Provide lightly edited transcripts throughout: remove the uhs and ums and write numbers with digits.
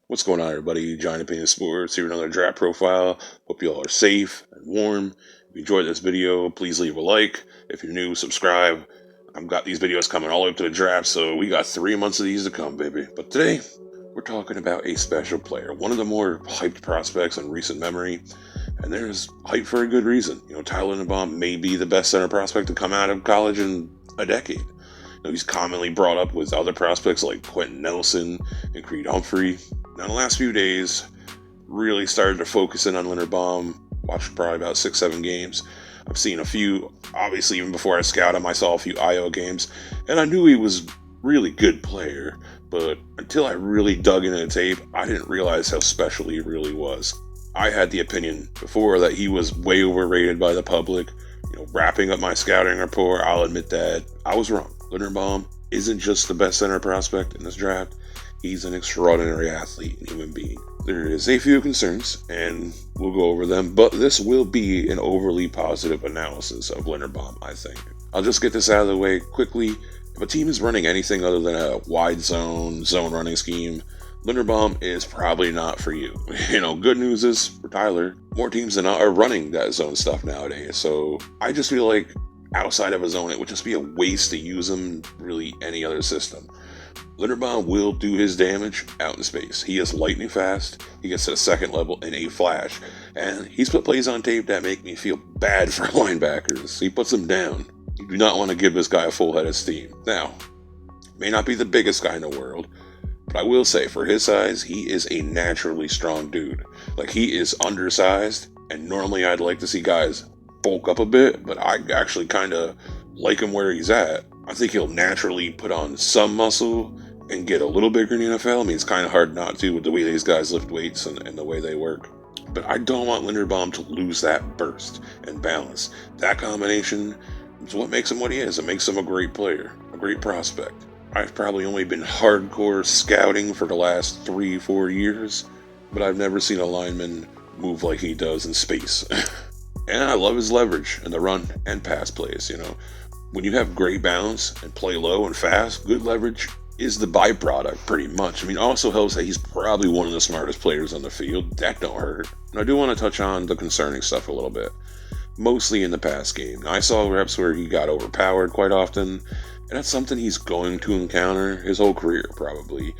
What's going on, everybody? Giant Opinion Sports here, another draft profile. Hope you all are safe and warm. If you enjoyed this video, please leave a like. If you're new, subscribe. I've got these videos coming all the way up to the draft, so we got 3 months of these to come, baby. But today, we're talking about a special player, one of the more hyped prospects in recent memory, and there's hype for a good reason. Tyler Linderbaum may be the best center prospect to come out of college in a decade. He's commonly brought up with other prospects like Quentin Nelson and Creed Humphrey. Now, in the last few days, really started to focus in on Linderbaum. Watched probably about 6-7 games. I've seen a few, obviously, even before I scouted him, I saw a few Iowa games, and I knew he was a really good player, but until I really dug into the tape, I didn't realize how special he really was. I had the opinion before that he was way overrated by the public. Wrapping up my scouting report, I'll admit that I was wrong. Linderbaum isn't just the best center prospect in this draft. He's an extraordinary athlete and human being. There is a few concerns, and we'll go over them, but this will be an overly positive analysis of Linderbaum, I think. I'll just get this out of the way quickly. If a team is running anything other than a wide zone running scheme, Linderbaum is probably not for you. Good news is, for Tyler, more teams than not are running that zone stuff nowadays, so I just feel like outside of a zone, it would just be a waste to use him in really any other system. Linderbaum will do his damage out in space. He is lightning fast, he gets to the second level in a flash, and he's put plays on tape that make me feel bad for linebackers. He puts them down. You do not want to give this guy a full head of steam. Now, may not be the biggest guy in the world, but I will say, for his size, he is a naturally strong dude. He is undersized, and normally I'd like to see guys bulk up a bit, but I actually kind of like him where he's at. I think he'll naturally put on some muscle and get a little bigger in the NFL. I mean, it's kind of hard not to with the way these guys lift weights and the way they work. But I don't want Linderbaum to lose that burst and balance. That combination is what makes him what he is. It makes him a great player, a great prospect. I've probably only been hardcore scouting for the last 3-4 years, but I've never seen a lineman move like he does in space. And I love his leverage in the run and pass plays. When you have great balance and play low and fast, good leverage is the byproduct pretty much. It also helps that he's probably one of the smartest players on the field. That don't hurt. And I do want to touch on the concerning stuff a little bit, mostly in the pass game. Now, I saw reps where he got overpowered quite often, and that's something he's going to encounter his whole career probably.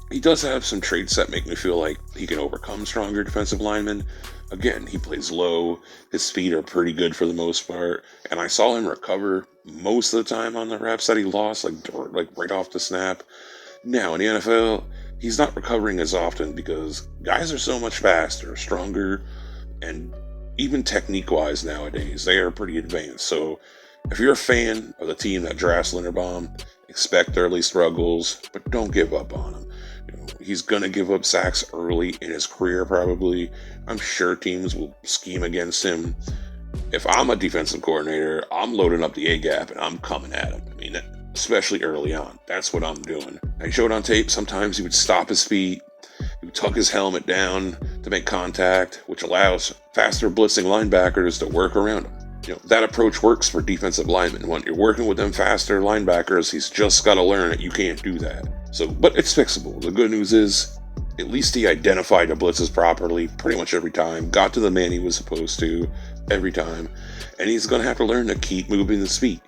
He does have some traits that make me feel like he can overcome stronger defensive linemen. Again, he plays low, his feet are pretty good for the most part, and I saw him recover most of the time on the reps that he lost, like right off the snap. Now, in the NFL, he's not recovering as often because guys are so much faster, stronger, and even technique-wise nowadays, they are pretty advanced. So, if you're a fan of the team that drafts Linderbaum, expect early struggles, but don't give up on him. He's going to give up sacks early in his career, probably. I'm sure teams will scheme against him. If I'm a defensive coordinator, I'm loading up the A-gap and I'm coming at him. Especially early on. That's what I'm doing. I showed on tape, sometimes he would stop his feet, he would tuck his helmet down to make contact, which allows faster blitzing linebackers to work around him. That approach works for defensive linemen. When you're working with them faster linebackers, he's just got to learn that you can't do that. But it's fixable. The good news is, at least he identified the blitzes properly pretty much every time, got to the man he was supposed to every time, and he's going to have to learn to keep moving his feet.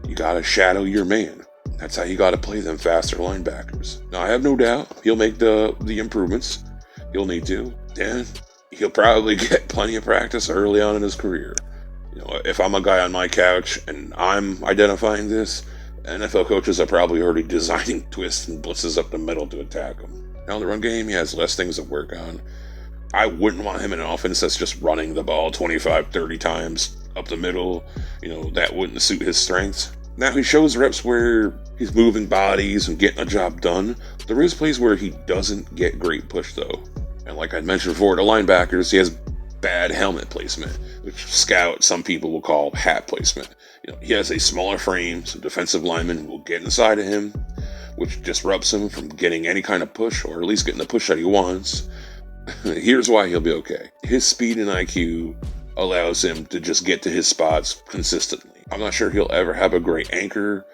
You got to shadow your man. That's how you got to play them faster linebackers. Now, I have no doubt he'll make the improvements. He'll need to. And he'll probably get plenty of practice early on in his career. If I'm a guy on my couch and I'm identifying this, NFL coaches are probably already designing twists and blitzes up the middle to attack him. Now, in the run game, he has less things to work on. I wouldn't want him in an offense that's just running the ball 25, 30 times up the middle. That wouldn't suit his strengths. Now, he shows reps where he's moving bodies and getting a job done. There is plays where he doesn't get great push, though. And like I mentioned before, the linebackers, he has bad helmet placement, which some people will call hat placement. He has a smaller frame, so defensive linemen will get inside of him, which disrupts him from getting any kind of push, or at least getting the push that he wants. Here's why he'll be okay. His speed and IQ allows him to just get to his spots consistently. I'm not sure he'll ever have a great anchor,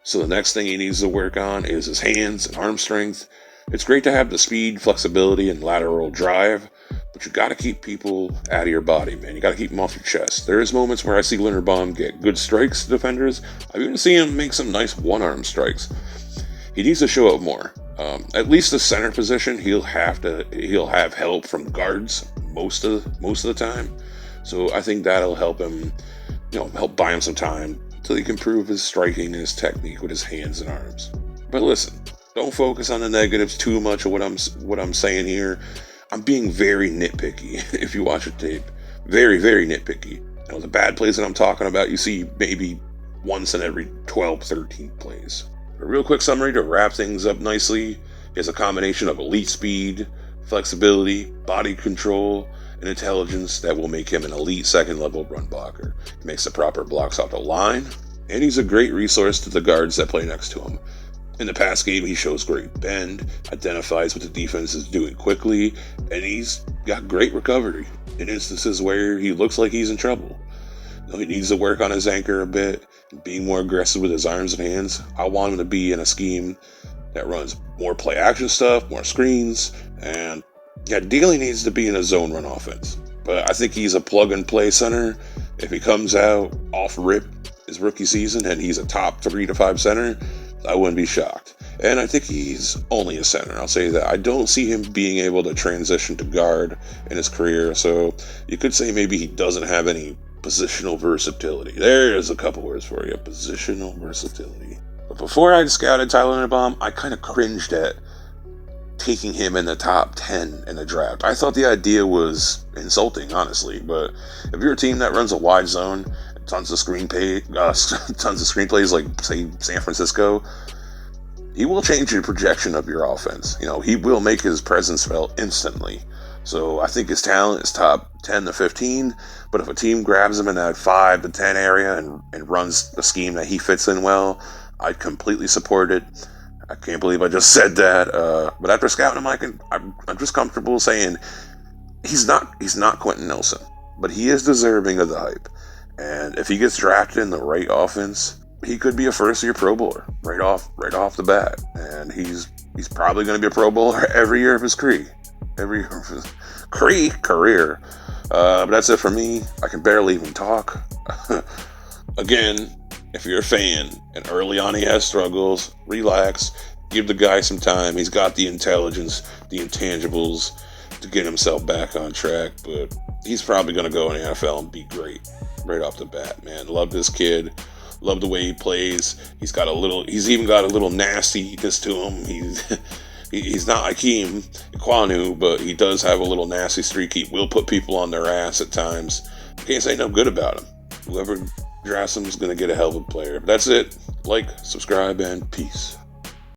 so the next thing he needs to work on is his hands and arm strength. It's great to have the speed, flexibility, and lateral drive, but you got to keep people out of your body, man. You got to keep them off your chest. There's moments where I see Linderbaum get good strikes to defenders. I've even seen him make some nice one-arm strikes. He needs to show up more. At least the center position, he'll have help from guards most of the time. So I think that'll help him, help buy him some time till he can prove his striking and his technique with his hands and arms. But listen, don't focus on the negatives too much of what I'm saying here. I'm being very nitpicky. If you watch the tape, very, very nitpicky. The bad plays that I'm talking about, you see maybe once in every 12, 13 plays. A real quick summary to wrap things up nicely is a combination of elite speed, flexibility, body control, and intelligence that will make him an elite second-level run blocker. He makes the proper blocks off the line, and he's a great resource to the guards that play next to him. In the pass game, he shows great bend, identifies what the defense is doing quickly, and he's got great recovery in instances where he looks like he's in trouble. He needs to work on his anchor a bit, being more aggressive with his arms and hands. I want him to be in a scheme that runs more play action stuff, more screens, and Dealey needs to be in a zone run offense. But I think he's a plug and play center. If he comes out off rip his rookie season and he's a top 3 to 5 center, I wouldn't be shocked. And I think he's only a center. I'll say that. I don't see him being able to transition to guard in his career. So you could say maybe he doesn't have any positional versatility. There's a couple words for you. Positional versatility. But before I scouted Tyler Linderbaum, I kind of cringed at taking him in the top 10 in the draft. I thought the idea was insulting, honestly. But if you're a team that runs a wide zone, tons of screenplays like, say, San Francisco, he will change the projection of your offense. He will make his presence felt instantly. So I think his talent is top 10 to 15, but if a team grabs him in that 5 to 10 area and runs a scheme that he fits in well, I'd completely support it. I can't believe I just said that. But after scouting him, I'm just comfortable saying he's not Quentin Nelson, but he is deserving of the hype. And if he gets drafted in the right offense, he could be a first-year Pro Bowler right off the bat. And he's probably going to be a Pro Bowler every year of his career. But that's it for me. I can barely even talk. Again, if you're a fan and early on he has struggles, relax. Give the guy some time. He's got the intelligence, the intangibles to get himself back on track. But he's probably going to go in the NFL and be great right off the bat, man. Love this kid. Love the way he plays. He's even got a little nastiness to him. He's not Hakeem Ikwanu, but he does have a little nasty streak. He will put people on their ass at times. Can't say no good about him. Whoever drafts him is going to get a hell of a player. But that's it. Like, subscribe, and peace.